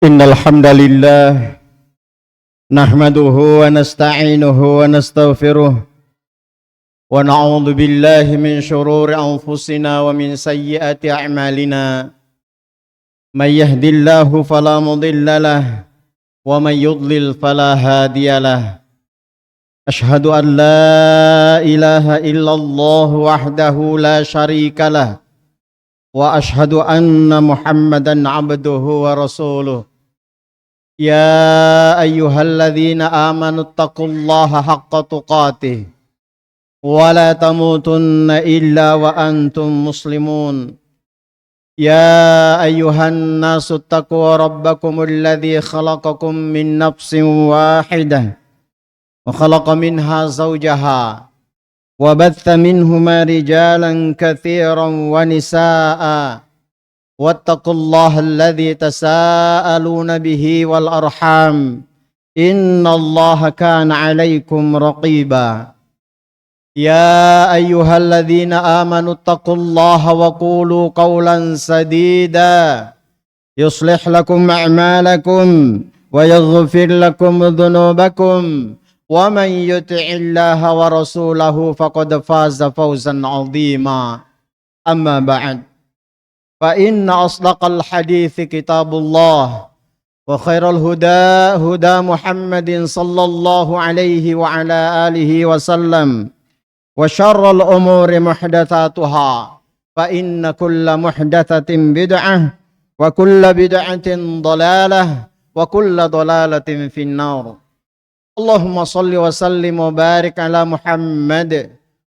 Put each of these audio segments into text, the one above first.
إن الحمد لله نحمده ونستعينه ونستغفره ونعوذ بالله من شرور أنفسنا ومن سيئات أعمالنا من يهد الله فلا مضل له ومن يضلل فلا هادي له أشهد أن لا إله إلا الله وحده لا شريك له وأشهد أن محمدا عبده ورسوله يا أيها الذين آمنوا اتقوا الله حق تقاته ولا تموتن إلا وأنتم مسلمون يا أيها الناس اتقوا ربكم الذي خلقكم من نفس واحدة وخلق منها زوجها وبث منهما رجالا كثيرا ونساء واتقوا الله الذي تساءلون به والأرحام إن الله كان عليكم رقيبا يا أيها الذين آمنوا اتقوا الله وقولوا قولا سديدا يصلح لكم أعمالكم ويغفر لكم ذنوبكم ومن يطع الله ورسوله فقد فاز فوزا عظيما أما بعد فإن أصدق الحديث كتاب الله وخير الهدى هدى محمد صلى الله عليه وعلى آله وسلم وشر الأمور محدثاتها فإن كل محدثة بدعة وكل بدعة ضلالة وكل ضلالة في النار اللهم صل وسلم وبارك على محمد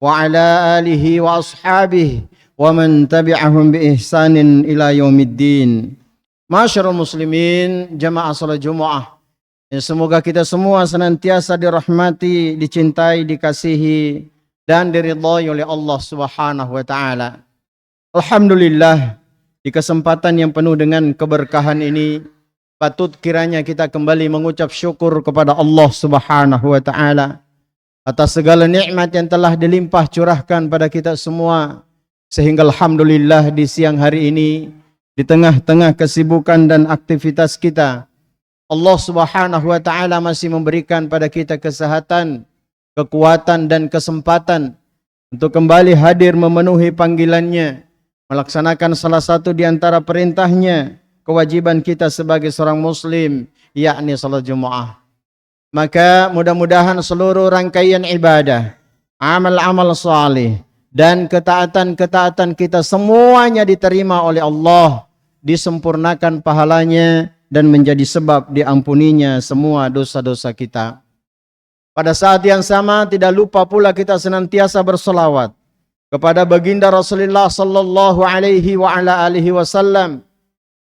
وعلى آله وأصحابه ومن tabi'ahum bi ihsanin ila yaumiddin. Masyarul muslimin, jamaah salat Jumat. Semoga kita semua senantiasa dirahmati, dicintai, dikasihi dan diridhai oleh Allah Subhanahu wa taala. Alhamdulillah, di kesempatan yang penuh dengan keberkahan ini patut kiranya kita kembali mengucap syukur kepada Allah Subhanahu wa taala atas segala nikmat yang telah dilimpah curahkan pada kita semua. Sehingga alhamdulillah di siang hari ini, di tengah-tengah kesibukan dan aktivitas kita, Allah Subhanahu wa taala masih memberikan pada kita kesehatan, kekuatan dan kesempatan untuk kembali hadir memenuhi panggilannya, melaksanakan salah satu di antara perintahnya, kewajiban kita sebagai seorang muslim, yakni salat Jumat. Maka mudah-mudahan seluruh rangkaian ibadah, amal-amal salih dan ketaatan-ketaatan kita semuanya diterima oleh Allah, disempurnakan pahalanya dan menjadi sebab diampuninya semua dosa-dosa kita. Pada saat yang sama tidak lupa pula kita senantiasa berselawat kepada baginda Rasulullah sallallahu alaihi wa ala alihi wasallam.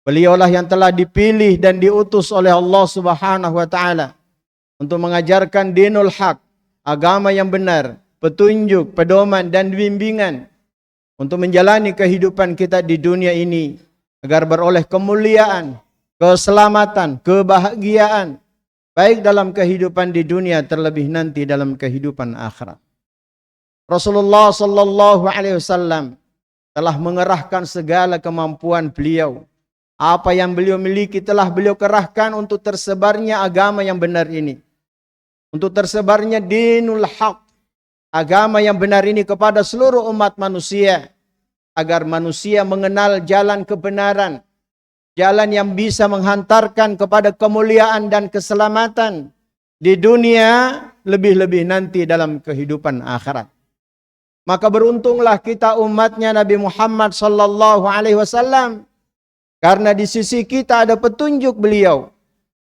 Beliaulah yang telah dipilih dan diutus oleh Allah Subhanahu wa taala untuk mengajarkan dinul haq, agama yang benar, petunjuk, pedoman dan bimbingan untuk menjalani kehidupan kita di dunia ini agar beroleh kemuliaan, keselamatan, kebahagiaan baik dalam kehidupan di dunia terlebih nanti dalam kehidupan akhirat. Rasulullah sallallahu alaihi wasallam telah mengerahkan segala kemampuan beliau. Apa yang beliau miliki telah beliau kerahkan untuk tersebarnya agama yang benar ini. Untuk tersebarnya dinul haq, agama yang benar ini kepada seluruh umat manusia, agar manusia mengenal jalan kebenaran, jalan yang bisa menghantarkan kepada kemuliaan dan keselamatan di dunia, lebih-lebih nanti dalam kehidupan akhirat. Maka beruntunglah kita umatnya Nabi Muhammad sallallahu alaihi wasallam, karena di sisi kita ada petunjuk beliau,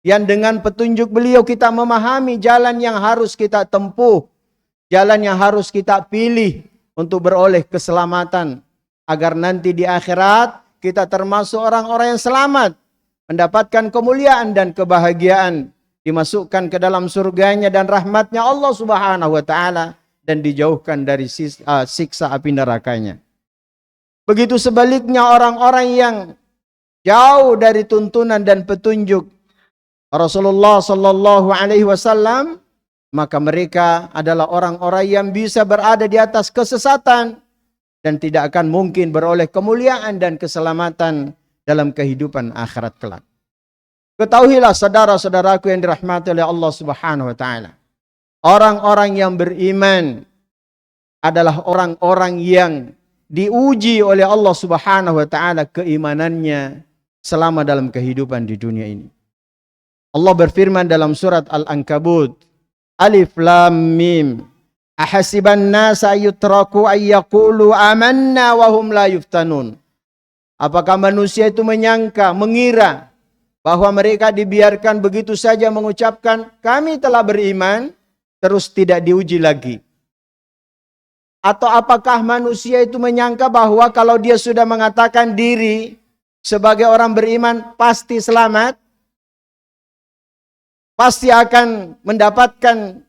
yang dengan petunjuk beliau kita memahami jalan yang harus kita tempuh, jalan yang harus kita pilih untuk beroleh keselamatan. Agar nanti di akhirat kita termasuk orang-orang yang selamat, mendapatkan kemuliaan dan kebahagiaan, dimasukkan ke dalam surganya dan rahmatnya Allah Subhanahu wa taala, dan dijauhkan dari siksa api nerakanya. Begitu sebaliknya orang-orang yang jauh dari tuntunan dan petunjuk Rasulullah sallallahu alaihi wasallam, maka mereka adalah orang-orang yang bisa berada di atas kesesatan dan tidak akan mungkin beroleh kemuliaan dan keselamatan dalam kehidupan akhirat kelak. Ketahuilah saudara-saudaraku yang dirahmati oleh Allah Subhanahu wa taala. Orang-orang yang beriman adalah orang-orang yang diuji oleh Allah Subhanahu wa taala keimanannya selama dalam kehidupan di dunia ini. Allah berfirman dalam surat Al-Ankabut, Alif Lam Mim. Ahasiban nasa yutraku ayyaqulu amanna wa hum la yuftanun. Apakah manusia itu menyangka, mengira bahwa mereka dibiarkan begitu saja mengucapkan kami telah beriman terus tidak diuji lagi? Atau apakah manusia itu menyangka bahwa kalau dia sudah mengatakan diri sebagai orang beriman pasti selamat, pasti akan mendapatkan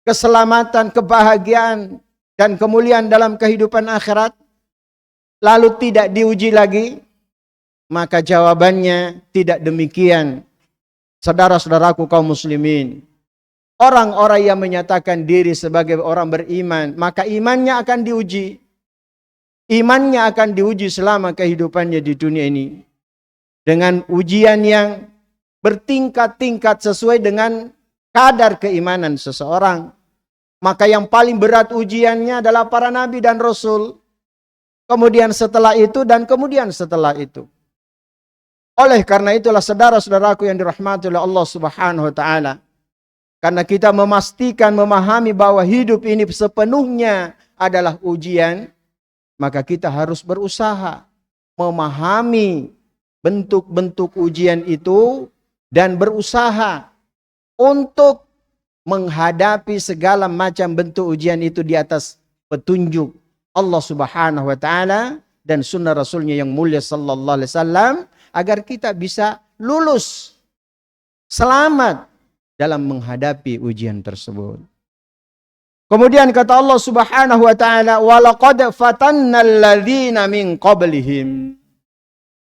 keselamatan, kebahagiaan, dan kemuliaan dalam kehidupan akhirat, lalu tidak diuji lagi? Maka jawabannya tidak demikian. Saudara-saudaraku kaum muslimin, orang-orang yang menyatakan diri sebagai orang beriman, maka imannya akan diuji. Imannya akan diuji selama kehidupannya di dunia ini. Dengan ujian yang bertingkat-tingkat sesuai dengan kadar keimanan seseorang. Maka yang paling berat ujiannya adalah para nabi dan rasul. Kemudian setelah itu dan kemudian setelah itu. Oleh karena itulah saudara-saudaraku yang dirahmati oleh Allah Subhanahu wa taala, karena kita memastikan, memahami bahwa hidup ini sepenuhnya adalah ujian, maka kita harus berusaha memahami bentuk-bentuk ujian itu dan berusaha untuk menghadapi segala macam bentuk ujian itu di atas petunjuk Allah Subhanahu wa taala dan sunnah Rasulnya yang mulia sallallahu alaihi wasallam, agar kita bisa lulus selamat dalam menghadapi ujian tersebut. Kemudian kata Allah Subhanahu wa taala, "Walaqad fatannal ladzina min qablihim."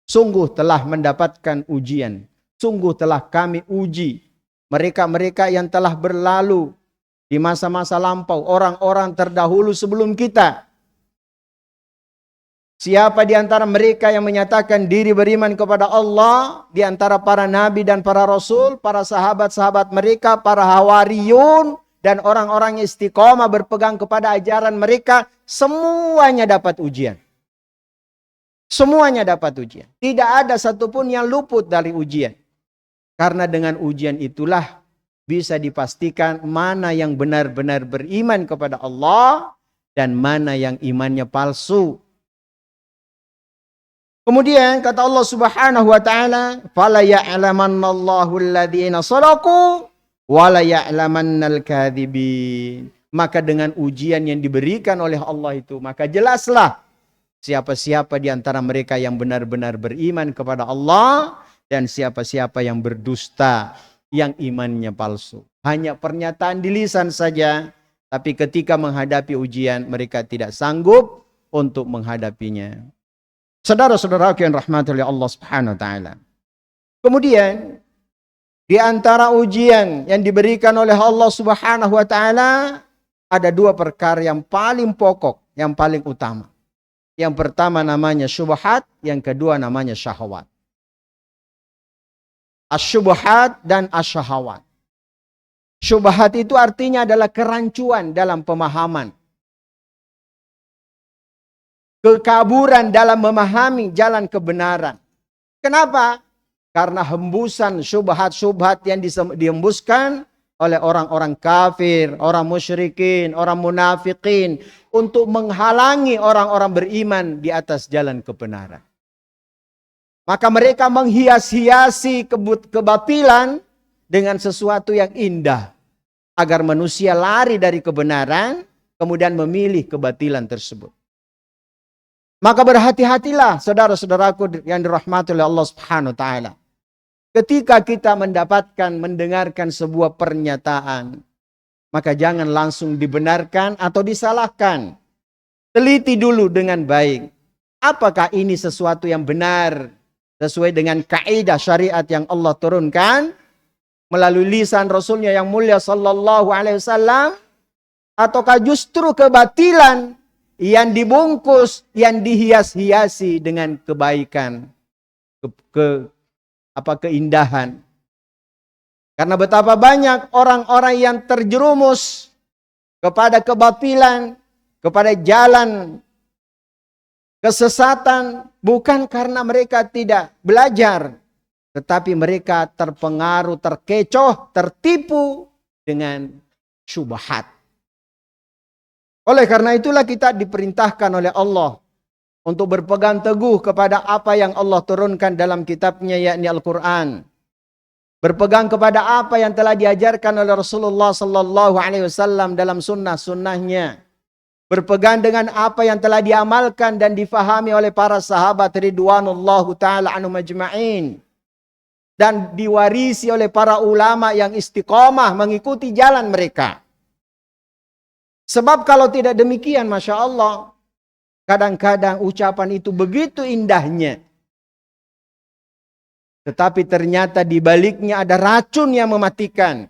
Sungguh telah mendapatkan ujian, sungguh telah kami uji mereka-mereka yang telah berlalu di masa-masa lampau, orang-orang terdahulu sebelum kita. Siapa di antara mereka yang menyatakan diri beriman kepada Allah, di antara para nabi dan para rasul, para sahabat-sahabat mereka, para hawariyun, dan orang-orang yang istiqomah berpegang kepada ajaran mereka, semuanya dapat ujian. Semuanya dapat ujian. Tidak ada satupun yang luput dari ujian. Karena dengan ujian itulah bisa dipastikan mana yang benar-benar beriman kepada Allah dan mana yang imannya palsu. Kemudian kata Allah Subhanahu wa taala, "Fala ya'lamannallahu alladziina shadaqu wa la ya'lamannal kadzibin." Maka dengan ujian yang diberikan oleh Allah itu, maka jelaslah siapa-siapa di antara mereka yang benar-benar beriman kepada Allah dan siapa-siapa yang berdusta, yang imannya palsu. Hanya pernyataan di lisan saja, tapi ketika menghadapi ujian mereka tidak sanggup untuk menghadapinya. Saudara-saudaraku yang rahmati oleh Allah Subhanahu wa taala. Kemudian di antara ujian yang diberikan oleh Allah Subhanahu wa taala ada dua perkara yang paling pokok, yang paling utama. Yang pertama namanya syubhat, yang kedua namanya syahwat. Asyubhat dan asyahawat. Syubhat itu artinya adalah kerancuan dalam pemahaman. Kekaburan dalam memahami jalan kebenaran. Kenapa? Karena hembusan syubhat-syubhat yang dihembuskan oleh orang-orang kafir, orang musyrikin, orang munafikin untuk menghalangi orang-orang beriman di atas jalan kebenaran. Maka mereka menghias-hiasi kebatilan dengan sesuatu yang indah agar manusia lari dari kebenaran kemudian memilih kebatilan tersebut. Maka berhati-hatilah saudara-saudaraku yang dirahmati oleh Allah Subhanahu wa taala. Ketika kita mendengarkan sebuah pernyataan, maka jangan langsung dibenarkan atau disalahkan. Teliti dulu dengan baik. Apakah ini sesuatu yang benar sesuai dengan kaidah syariat yang Allah turunkan melalui lisan Rasulnya yang mulia sallallahu alaihi wasallam, ataukah justru kebatilan yang dibungkus, yang dihias-hiasi dengan kebaikan, keindahan. Karena betapa banyak orang-orang yang terjerumus kepada kebatilan, kepada jalan kesesatan, bukan karena mereka tidak belajar, tetapi mereka terpengaruh, terkecoh, tertipu dengan syubhat. Oleh karena itulah kita diperintahkan oleh Allah untuk berpegang teguh kepada apa yang Allah turunkan dalam kitabnya, yakni Al-Quran. Berpegang kepada apa yang telah diajarkan oleh Rasulullah sallallahu alaihi wasallam dalam sunnah-sunnahnya. Berpegang dengan apa yang telah diamalkan dan difahami oleh para sahabat ridwanullahu ta'ala anhum ajma'in. Dan diwarisi oleh para ulama yang istiqomah mengikuti jalan mereka. Sebab kalau tidak demikian, Masya Allah, kadang-kadang ucapan itu begitu indahnya. Tetapi ternyata di baliknya ada racun yang mematikan.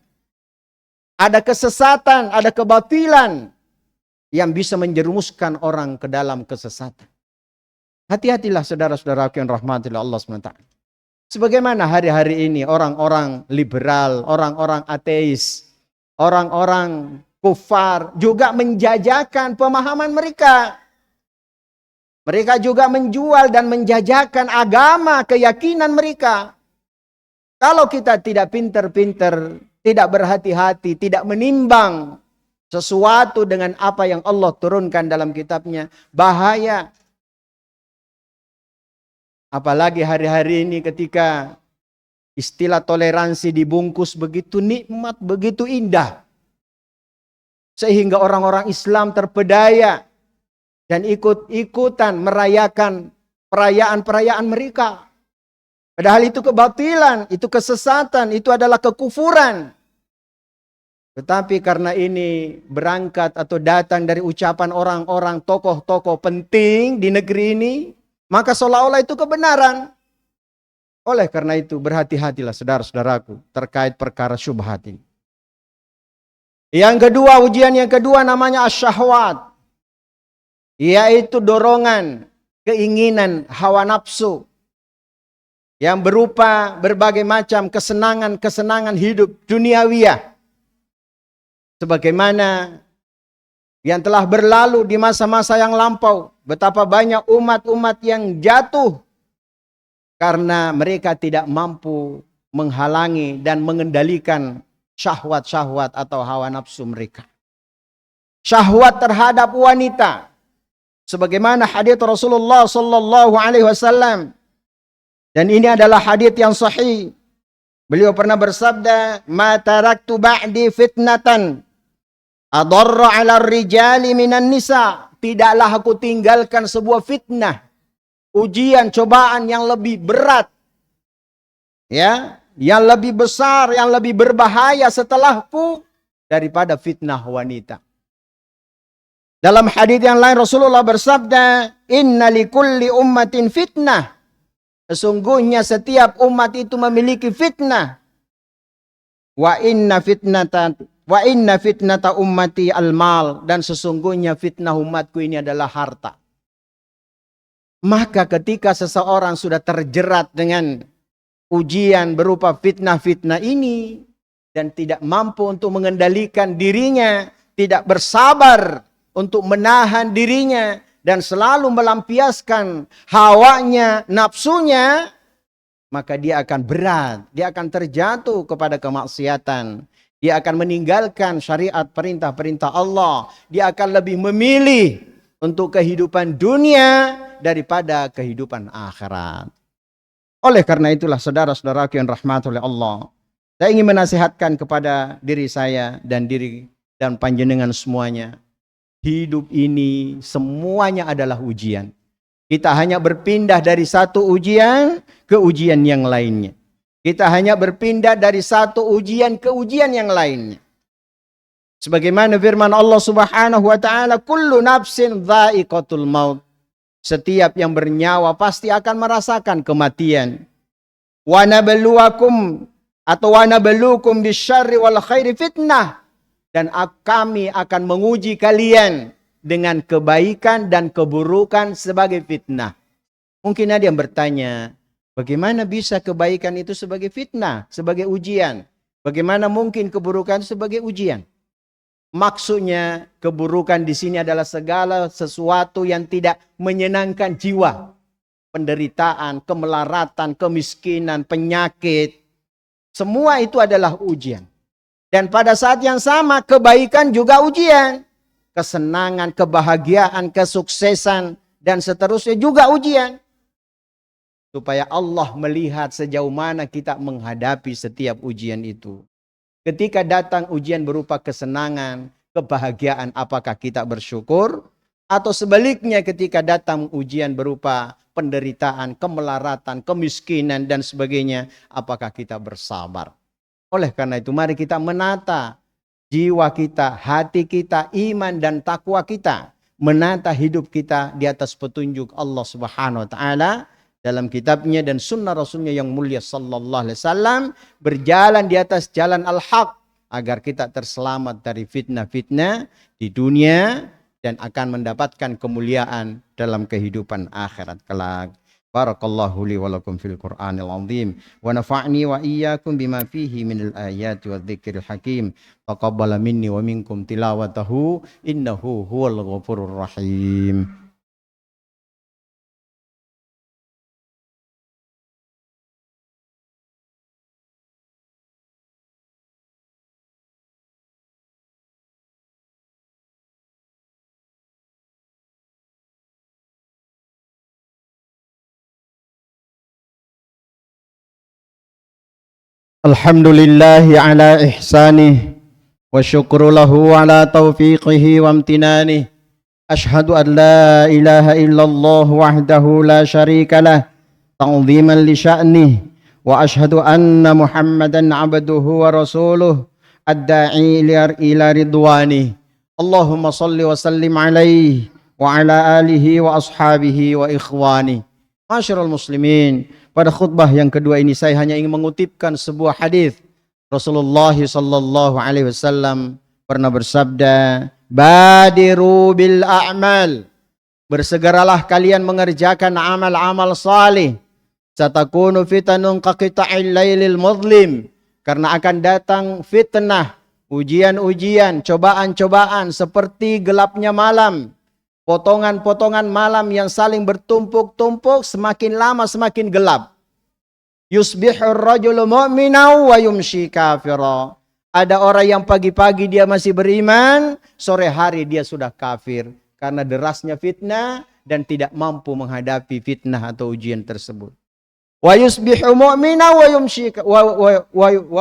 Ada kesesatan, ada kebatilan yang bisa menjerumuskan orang ke dalam kesesatan. Hati-hatilah saudara-saudara yang rahmati Allah SWT. Sebagaimana hari-hari ini orang-orang liberal, orang-orang ateis, orang-orang kufar juga menjajakan pemahaman mereka. Mereka juga menjual dan menjajakan agama, keyakinan mereka. Kalau kita tidak pintar-pintar, tidak berhati-hati, tidak menimbang sesuatu dengan apa yang Allah turunkan dalam kitabnya, bahaya. Apalagi hari-hari ini ketika istilah toleransi dibungkus begitu nikmat, begitu indah. Sehingga orang-orang Islam terpedaya dan ikut-ikutan merayakan perayaan-perayaan mereka. Padahal itu kebatilan, itu kesesatan, itu adalah kekufuran. Tetapi karena ini berangkat atau datang dari ucapan orang-orang tokoh-tokoh penting di negeri ini, maka seolah-olah itu kebenaran. Oleh karena itu berhati-hatilah saudara-saudaraku terkait perkara syubhat ini. Yang kedua, ujian yang kedua namanya asyahwat. Yaitu dorongan, keinginan, hawa nafsu. Yang berupa berbagai macam kesenangan-kesenangan hidup duniawiyah. Sebagaimana yang telah berlalu di masa-masa yang lampau. Betapa banyak umat-umat yang jatuh. Karena mereka tidak mampu menghalangi dan mengendalikan syahwat-syahwat atau hawa nafsu mereka. Syahwat terhadap wanita. Sebagaimana hadits Rasulullah sallallahu alaihi wasallam. Dan ini adalah hadits yang sahih. Beliau pernah bersabda, "Ma taraktu ba'di fitnatan adarra 'ala rijali minan nisa." Tidaklah aku tinggalkan sebuah fitnah, ujian, cobaan yang lebih berat. Ya, yang lebih besar, yang lebih berbahaya setelahku daripada fitnah wanita. Dalam hadits yang lain Rasulullah bersabda, "Inna likulli ummatin fitnah." Sesungguhnya setiap umat itu memiliki fitnah. Wa inna fitnata ummati al-mal, dan sesungguhnya fitnah umatku ini adalah harta. Maka ketika seseorang sudah terjerat dengan ujian berupa fitnah-fitnah ini dan tidak mampu untuk mengendalikan dirinya, tidak bersabar untuk menahan dirinya dan selalu melampiaskan hawanya, nafsunya, maka dia akan berat, dia akan terjatuh kepada kemaksiatan. Dia akan meninggalkan syariat perintah-perintah Allah. Dia akan lebih memilih untuk kehidupan dunia daripada kehidupan akhirat. Oleh karena itulah saudara-saudaraku yang rahmat oleh Allah, saya ingin menasihatkan kepada diri saya dan panjenengan semuanya. Hidup ini semuanya adalah ujian. Kita hanya berpindah dari satu ujian ke ujian yang lainnya. Kita hanya berpindah dari satu ujian ke ujian yang lainnya. Sebagaimana firman Allah Subhanahu wa taala, "Kullu nafsin dha'iqatul maut." Setiap yang bernyawa pasti akan merasakan kematian. "Wa nabluwakum" atau "wa nabluukum bisyarri wal khairi fitnah." Dan kami akan menguji kalian dengan kebaikan dan keburukan sebagai fitnah. Mungkin ada yang bertanya, bagaimana bisa kebaikan itu sebagai fitnah, sebagai ujian? Bagaimana mungkin keburukan sebagai ujian? Maksudnya keburukan di sini adalah segala sesuatu yang tidak menyenangkan jiwa. Penderitaan, kemelaratan, kemiskinan, penyakit. Semua itu adalah ujian. Dan pada saat yang sama kebaikan juga ujian. Kesenangan, kebahagiaan, kesuksesan, dan seterusnya juga ujian. Supaya Allah melihat sejauh mana kita menghadapi setiap ujian itu. Ketika datang ujian berupa kesenangan, kebahagiaan, apakah kita bersyukur? Atau sebaliknya ketika datang ujian berupa penderitaan, kemelaratan, kemiskinan, dan sebagainya, apakah kita bersabar? Oleh karena itu mari kita menata jiwa kita, hati kita, iman dan takwa kita. Menata hidup kita di atas petunjuk Allah Subhanahu wa Ta'ala dalam kitabnya dan sunnah Rasulnya yang mulia sallallahu alaihi wasallam, berjalan di atas jalan al-haq agar kita terselamat dari fitnah-fitnah di dunia dan akan mendapatkan kemuliaan dalam kehidupan akhirat kelak. Barakallahu li wa lakum fil Qur'anil azim wa nafa'ni wa iyyakum bima fihi minal ayati wadh-dhikril hakim. Taqabbala minni wa minkum tilawatahu innahu huwal ghafurur rahim. Alhamdulillahi ala ihsanih wa syukru lahu ala taufiqihi wa amtinanihi. Ashhadu an la ilaha illallah wahdahu la syarika lah ta'ziman li sya'nih wa ashhadu anna Muhammadan abduhu wa rasuluh ad-da'i ila ridwani. Allahumma salli wa sallim alaihi wa ala alihi wa ashabihi wa ikhwani. Masyarul muslimin, pada khutbah yang kedua ini saya hanya ingin mengutipkan sebuah hadis. Rasulullah sallallahu alaihi wasallam pernah bersabda, "Badiru bil a'mal." Bersegeralah kalian mengerjakan amal-amal salih. Satakunu fitanun qaqita'il lailil mudlim. Karena akan datang fitnah, ujian-ujian, cobaan-cobaan seperti gelapnya malam. Potongan-potongan malam yang saling bertumpuk-tumpuk, semakin lama semakin gelap. Yusbihur rajulu mu'minan wa yumshi kafira. Ada orang yang pagi-pagi dia masih beriman, sore hari dia sudah kafir karena derasnya fitnah dan tidak mampu menghadapi fitnah atau ujian tersebut. Wa yusbihu mu'minan wa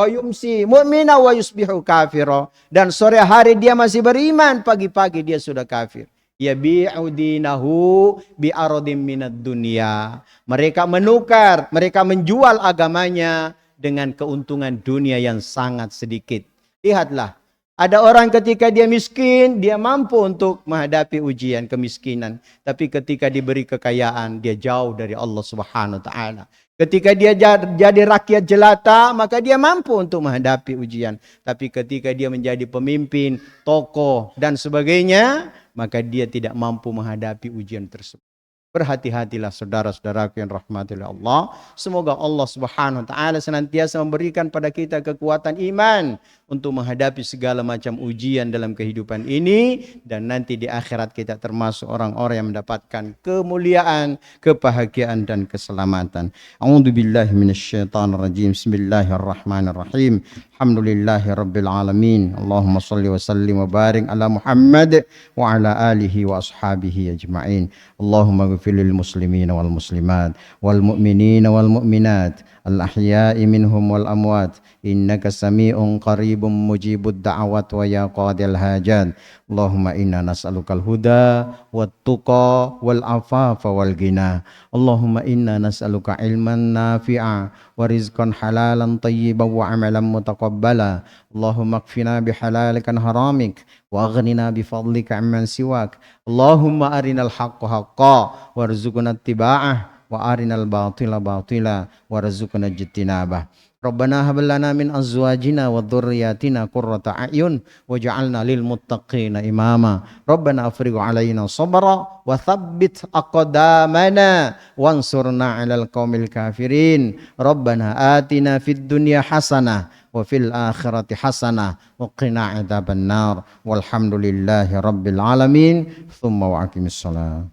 yumsi mu'minan wa yusbihu kafira. Dan sore hari dia masih beriman, pagi-pagi dia sudah kafir. Yabi'u dinahu bi'aradim minad dunya. Mereka menukar, mereka menjual agamanya dengan keuntungan dunia yang sangat sedikit. Lihatlah, ada orang ketika dia miskin, dia mampu untuk menghadapi ujian kemiskinan. Tapi ketika diberi kekayaan, dia jauh dari Allah Subhanahu wa Ta'ala. Ketika dia jadi rakyat jelata, maka dia mampu untuk menghadapi ujian. Tapi ketika dia menjadi pemimpin, tokoh, dan sebagainya, maka dia tidak mampu menghadapi ujian tersebut. Berhati-hatilah saudara-saudaraku yang rahmati oleh Allah. Semoga Allah Subhanahu wa Ta'ala senantiasa memberikan pada kita kekuatan iman untuk menghadapi segala macam ujian dalam kehidupan ini, dan nanti di akhirat kita termasuk orang-orang yang mendapatkan kemuliaan, kebahagiaan dan keselamatan. A'udzubillahi minasyaitonirrajim. Bismillahirrahmanirrahim. Alhamdulillahi rabbil alamin. Allahumma shalli wa sallim wa barik ala Muhammad wa ala alihi wa ashabihi ajma'in. Allahumma ghfir lil muslimin wal muslimat wal mu'minin wal mu'minat al ahya'i minhum wal amwat innaka sami'un qaribun mujibud da'awat wa ya qadil hajat. Allahumma inna nas'alukal huda wat tuqa wal afafa wal ghina. Allahumma inna nas'aluka ilman nafi'a wa rizqan halalan tayyiban wa amalan mutaqabbala. Allahumma kfina bihalalika an haramik wa aghnina bifadlika amman siwak. Allahumma arinal haqqa haqqa warzuqna ittiba'ah wa arinal batila batila warzuqna ijtinabah. Rabbana hab lana min azwajina wa dzurriyyatina qurrata a'yun waj'alna lil muttaqina imama. Rabbana afrigh 'alaina sabra wa tsabbit aqdamana wansurna 'alal qaumil kafirin. Rabbana atina fid dunya hasanah wa fil akhirati hasanah wa qina adzabannar. Walhamdulillahi rabbil alamin. Tsumma wa aqimissalam.